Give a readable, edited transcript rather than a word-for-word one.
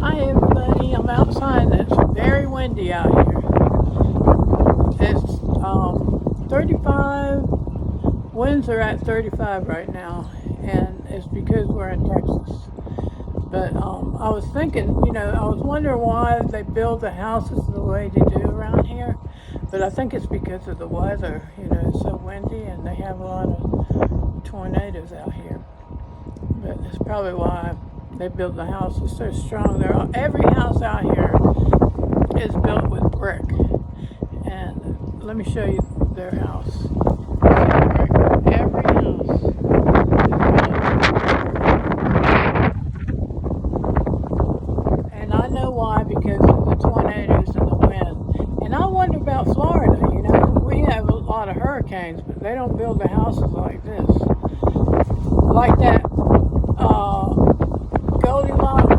Hi everybody, I'm outside and it's very windy out here. It's 35, winds are at 35 right now, and it's because we're in Texas. But I was thinking, I was wondering why they build the houses the way they do around here. But I think it's because of the weather, it's so windy and they have a lot of tornadoes out here. But it's probably why they built the houses so strong. Every house out here is built with brick. And let me show you their house. Every house. And I know why, because of the tornadoes and the wind. And I wonder about Florida, we have a lot of hurricanes, but they don't build the houses like this. Like that